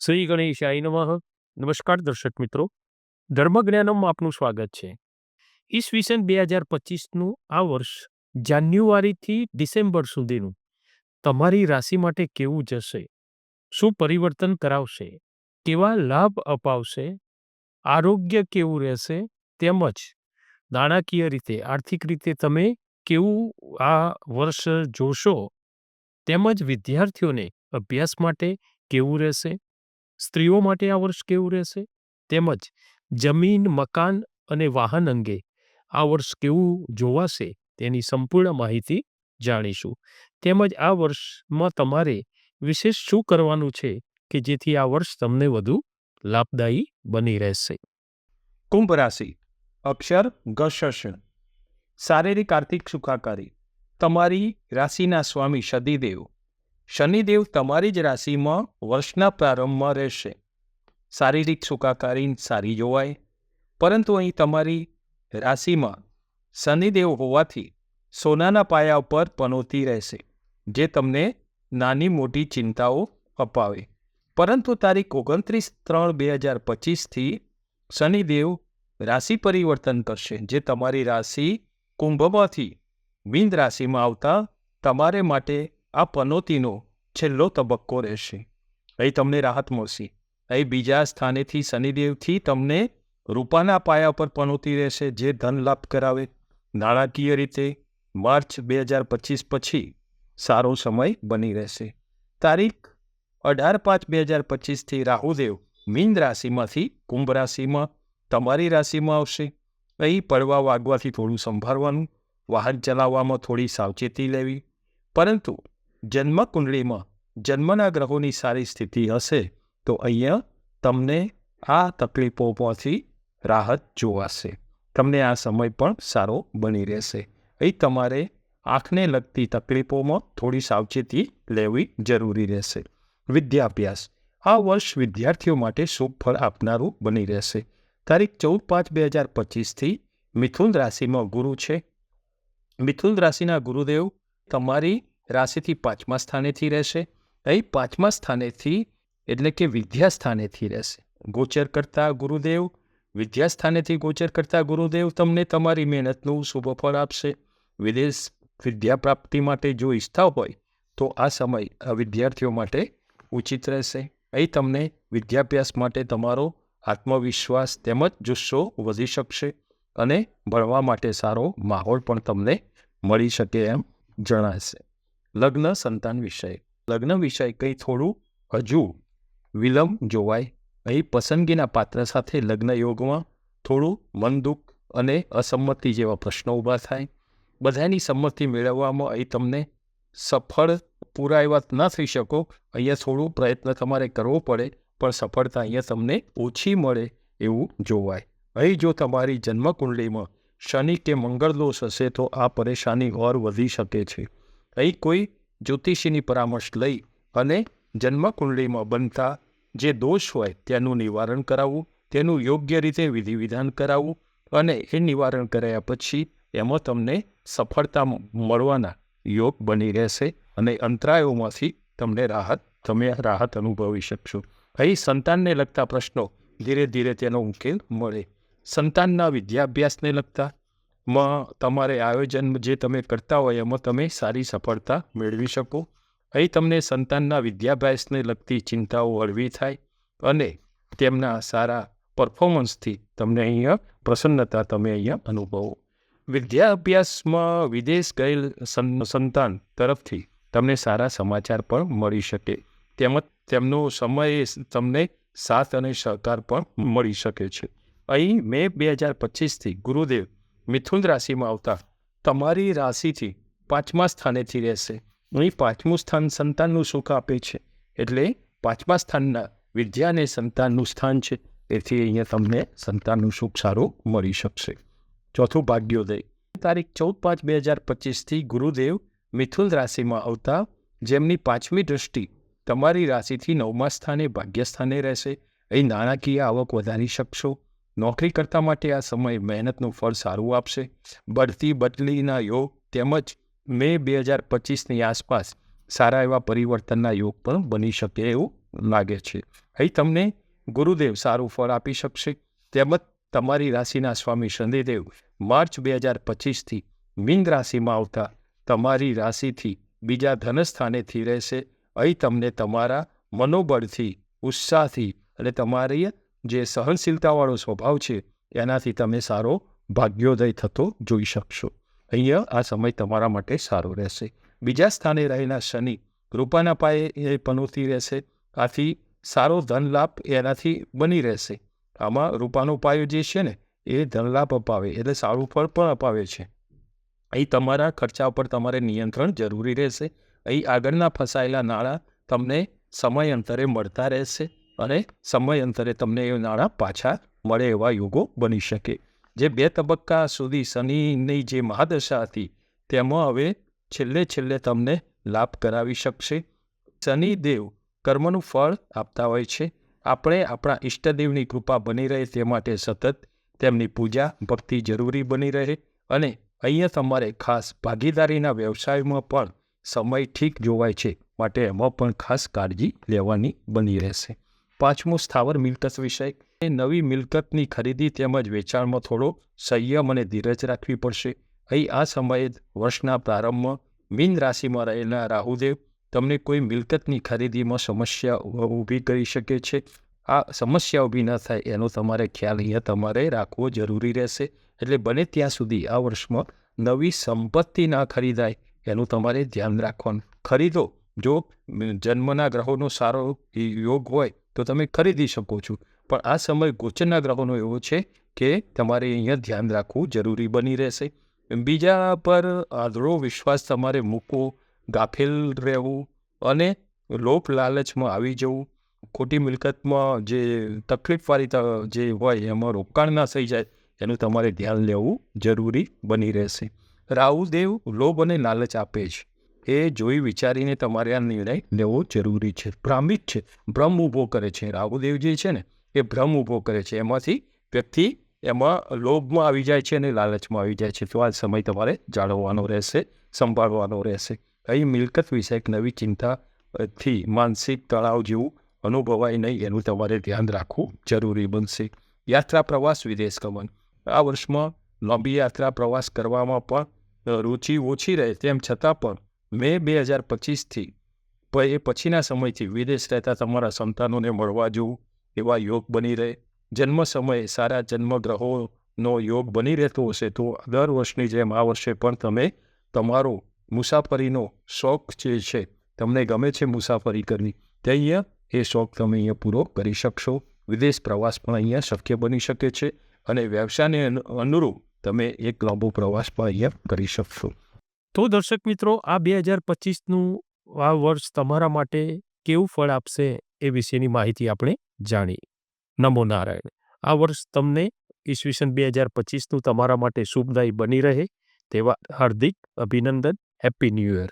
શ્રી ગણેશાય નમઃ. નમસ્કાર દર્શક મિત્રો, ધર્મજ્ઞાનમમાં આપનું સ્વાગત છે. ઈસવીસન 2025નું આ વર્ષ જાન્યુઆરીથી ડિસેમ્બર સુધીનું તમારી રાશિ માટે કેવું જશે? શું પરિવર્તન કરાવશે? કેવા લાભ અપાવશે? આરોગ્ય કેવું રહેશે? તેમજ નાણાકીય રીતે, આર્થિક રીતે તમે કેવું આ વર્ષ જોશો? તેમજ વિદ્યાર્થીઓને અભ્યાસ માટે કેવું રહેશે? સ્ત્રીઓ માટે આ વર્ષ કેવું રહેશે? તેમજ જમીન, મકાન અને વાહન અંગે આ વર્ષ કેવું જોવાશે તેની સંપૂર્ણ માહિતી જાણીશું. તેમજ આ વર્ષમાં તમારે વિશેષ શું કરવાનું છે કે જેથી આ વર્ષ તમને વધુ લાભદાયી બની રહેશે. કુંભ રાશિ, અક્ષર ગશશ, શારીરિક આર્થિક સુખાકારી. તમારી રાશિના સ્વામી શનિદેવ તમારી જ રાશિમાં વર્ષના પ્રારંભમાં રહેશે. શારીરિક સુખાકારી સારી જોવાય, પરંતુ અહીં તમારી રાશિમાં શનિદેવ હોવાથી સોનાના પાયા ઉપર પનોતી રહેશે, જે તમને નાની મોટી ચિંતાઓ અપાવે. પરંતુ તારીખ 29/3/2025થી શનિદેવ રાશિ પરિવર્તન કરશે, જે તમારી રાશિ કુંભમાંથી મીન રાશિમાં આવતા તમારે માટે આ પનોતીનો છેલ્લો તબક્કો રહેશે. અહીં તમને રાહત મળશે. અહીં બીજા સ્થાનેથી શનિદેવથી તમને રૂપાના પાયા પર પનોતી રહેશે, જે ધન લાભ કરાવે. નાણાકીય રીતે માર્ચ 2025 પછી સારો સમય બની રહેશે. તારીખ 18/5/2025થી રાહુદેવ મીન રાશિમાંથી કુંભ રાશિમાં તમારી રાશિમાં આવશે. અહીં પડવા વાગવાથી થોડું સંભાળવાનું, વાહન ચલાવવામાં થોડી સાવચેતી લેવી. પરંતુ જન્મકુંડળીમાં જન્મના ગ્રહોની સારી સ્થિતિ હશે તો અહીંયા તમને આ તકલીફોમાંથી રાહત જોવાશે. તમને આ સમય પણ સારો બની રહેશે. અહીં તમારે આંખને લગતી તકલીફોમાં થોડી સાવચેતી લેવી જરૂરી રહેશે. વિદ્યાભ્યાસ, આ વર્ષ વિદ્યાર્થીઓ માટે શુભ ફળ આપનારું બની રહેશે. તારીખ 14/5/2025થી મિથુન રાશિમાં ગુરુ છે. મિથુન રાશિના ગુરુદેવ તમારી રાશિથી 5મા સ્થાનેથી રહેશે. અહીં 5મા સ્થાનેથી એટલે કે વિદ્યા સ્થાનેથી રહેશે. ગોચર કરતા ગુરુદેવ, વિદ્યા સ્થાનેથી ગોચર કરતા ગુરુદેવ તમને તમારી મહેનતનું શુભ ફળ આપશે. વિદેશ વિદ્યા પ્રાપ્તિ માટે જો ઈચ્છતા હોય તો આ સમય આ વિદ્યાર્થીઓ માટે ઉચિત રહેશે. અહીં તમને વિદ્યાભ્યાસ માટે તમારો આત્મવિશ્વાસ તેમજ જુસ્સો વધી શકશે અને ભણવા માટે સારો માહોલ પણ તમને મળી શકે એમ જણાશે. લગ્ન સંતાન વિષય, લગ્ન વિષય કંઈ થોડું હજુ વિલંબ જોવાય. અહીં પસંદગીના પાત્ર સાથે લગ્ન યોગમાં થોડું મન દુઃખ અને અસંમતિ જેવા પ્રશ્નો ઊભા થાય. બધાની સંમતિ મેળવવામાં અહીં તમને સફળ પૂરા એવા ના થઈ શકો. અહીંયા થોડું પ્રયત્ન તમારે કરવો પડે, પણ સફળતા અહીંયા તમને ઓછી મળે એવું જોવાય. અહીં જો તમારી જન્મકુંડળીમાં શનિ કે મંગળ દોષ હશે તો આ પરેશાની ઓર વધી શકે છે. અહીં કોઈ જ્યોતિષીની પરામર્શ લઈ અને જન્મકુંડળીમાં બનતા જે દોષ હોય તેનું નિવારણ કરાવવું, તેનું યોગ્ય રીતે વિધિ વિધાન કરાવવું અને એ નિવારણ કર્યા પછી એમાં તમને સફળતા મળવાના યોગ બની રહેશે અને અંતરાયોમાંથી તમે રાહત અનુભવી શકશો. અહીં સંતાનને લગતા પ્રશ્નો ધીરે ધીરે તેનો ઉકેલ મળે. સંતાનના વિદ્યાભ્યાસને લગતા તમારે આયોજન જે તમે કરતા હોય એમાં તમે સારી સફળતા મેળવી શકો. અહીં તમને સંતાનના વિદ્યાભ્યાસને લગતી ચિંતાઓ હળવી થાય અને તેમના સારા પરફોર્મન્સથી તમને અહીંયા પ્રસન્નતા તમે અહીંયા અનુભવો. વિદ્યાભ્યાસમાં વિદેશ ગયેલ સંતાન તરફથી તમને સારા સમાચાર પણ મળી શકે. તેમજ તેમનો સમયે તમને સાથ અને સહકાર પણ મળી શકે છે. અહીં મે 2025થી ગુરુદેવ મિથુન રાશિમાં આવતા તમારી રાશિથી 5મા સ્થાનેથી રહેશે. અહીં 5મું સ્થાન સંતાનનું સુખ આપે છે, એટલે 5મા સ્થાનના વિદ્યા અને સંતાનનું સ્થાન છે. તેથી અહીંયા તમને સંતાનનું સુખ સારું મળી શકશે. ચોથું, ભાગ્યોદય. તારીખ 14/5/2025થી ગુરુદેવ મિથુન રાશિમાં આવતા જેમની 5મી દૃષ્ટિ તમારી રાશિથી 9મા સ્થાને ભાગ્યસ્થાને રહેશે. અહીં નાણાકીય આવક વધારી શકશો. નોકરી કરતા માટે આ સમય મહેનતનું ફળ સારું આપશે. બઢતી બદલીના યોગ તેમજ મે 2025ની આસપાસ સારા એવા પરિવર્તનના યોગ પણ બની શકે એવું લાગે છે. અહીં તમને ગુરુદેવ સારું ફળ આપી શકશે. તેમજ તમારી રાશિના સ્વામી શનિદેવ માર્ચ 2025થી મીન રાશિમાં આવતા તમારી રાશિથી બીજા ધનસ્થાનેથી રહેશે. અહીં તમને તમારા મનોબળથી, ઉત્સાહથી અને તમારી જે સહનશીલતાવાળો સ્વભાવ છે એનાથી તમે સારો ભાગ્યોદય થતો જોઈ શકશો. અહીંયા આ સમય તમારા માટે સારો રહેશે. બીજા સ્થાને રહેલા શનિ રૂપાના પાયે પનોતી રહેશે. આથી સારો ધન લાભ એનાથી બની રહેશે. આમાં રૂપાનો પાયો જે છે ને એ ધનલાભ અપાવે એટલે સારું ફળ પણ અપાવે છે. અહીં તમારા ખર્ચા ઉપર તમારે નિયંત્રણ જરૂરી રહેશે. અહીં આગળના ફસાયેલા નાણાં તમને સમયાંતરે મળતા રહેશે અને સમયાંતરે તમને એ નાણાં પાછા મળે એવા યોગો બની શકે. જે 2 તબક્કા સુધી શનિની જે મહાદશા હતી તેમાં હવે છેલ્લે તમને લાભ કરાવી શકશે. શનિદેવ કર્મનું ફળ આપતા હોય છે. આપણે આપણા ઈષ્ટદેવની કૃપા બની રહે તે માટે સતત તેમની પૂજા ભક્તિ જરૂરી બની રહે. અને અહીંયા તમારે ખાસ ભાગીદારીના વ્યવસાયમાં પણ સમય ઠીક જોવાય છે, માટે એમાં પણ ખાસ કાળજી લેવાની બની રહેશે. 5મું સ્થાવર મિલકત વિષય. એ નવી મિલકતની ખરીદી તેમજ વેચાણમાં થોડો સંયમ અને ધીરજ રાખવી પડશે. અહીં આ સમયે વર્ષના પ્રારંભમાં મીન રાશિમાં રહેલા રાહુદેવ તમને કોઈ મિલકતની ખરીદીમાં સમસ્યા ઊભી કરી શકે છે. આ સમસ્યા ઊભી ન થાય એનો તમારે ખ્યાલ અહીંયા તમારે રાખવો જરૂરી રહેશે. એટલે બને ત્યાં સુધી આ વર્ષમાં નવી સંપત્તિ ના ખરીદાય એનું તમારે ધ્યાન રાખવાનું. ખરીદો, જો જન્મના ગ્રહોનો સારો યોગ હોય તો તમે ખરીદી શકો છો, પણ આ સમય ગોચરના ગ્રહોનો એવો છે કે તમારે અહીંયા ધ્યાન રાખવું જરૂરી બની રહેશે. બીજા પર આંધળો વિશ્વાસ તમારે મૂકવો, ગાફેલ રહેવું અને લોભ લાલચમાં આવી જવું, ખોટી મિલકતમાં જે તકલીફવાળી જે હોય એમાં રોકાણ ના થઈ જાય એનું તમારે ધ્યાન લેવું જરૂરી બની રહેશે. રાહુદેવ લોભ અને લાલચ આપે છે, એ જોઈ વિચારીને તમારે આ નિર્ણય લેવો જરૂરી છે. ભ્રામિત છે, ભ્રમ ઊભો કરે છે. રાહુદેવ જે છે ને એ ભ્રમ ઊભો કરે છે, એમાંથી વ્યક્તિ એમાં લોભમાં આવી જાય છે અને લાલચમાં આવી જાય છે. તો આ સમય તમારે જાળવવાનો રહેશે, સંભાળવાનો રહેશે. અહીં મિલકત વિશે એક નવી ચિંતાથી માનસિક તણાવ જેવું અનુભવાય નહીં એનું તમારે ધ્યાન રાખવું જરૂરી બનશે. યાત્રા, પ્રવાસ, વિદેશ ગમન. આ વર્ષમાં લાંબી યાત્રા પ્રવાસ કરવામાં પણ રુચિ ઓછી રહે, તેમ છતાં પણ મે 2025થી એ પછીના સમયથી વિદેશ રહેતા તમારા સંતાનોને મળવા જવું એવા યોગ બની રહે. જન્મ સમયે સારા જન્મગ્રહોનો યોગ બની રહેતો હશે તો દર વર્ષની જેમ આ વર્ષે પણ તમે તમારો મુસાફરીનો શોખ જે છે, તમને ગમે છે મુસાફરી કરવી, તે અહીંયા એ શોખ તમે અહીંયા પૂરો કરી શકશો. વિદેશ પ્રવાસ પણ અહીંયા શક્ય બની શકે છે અને વ્યવસાયને અનુરૂપ તમે એક લાંબો પ્રવાસ પણ અહીંયા કરી શકશો. તો દર્શક મિત્રો, આ 2025નું આ વર્ષ તમારા માટે કેવું ફળ આપશે એ વિશેની માહિતી આપણે જાણી. નમો નારાયણ. આ વર્ષ તમને ઈસવીસન 2025નું તમારા માટે શુભદાયી બની રહે તેવા હાર્દિક અભિનંદન. Happy new year.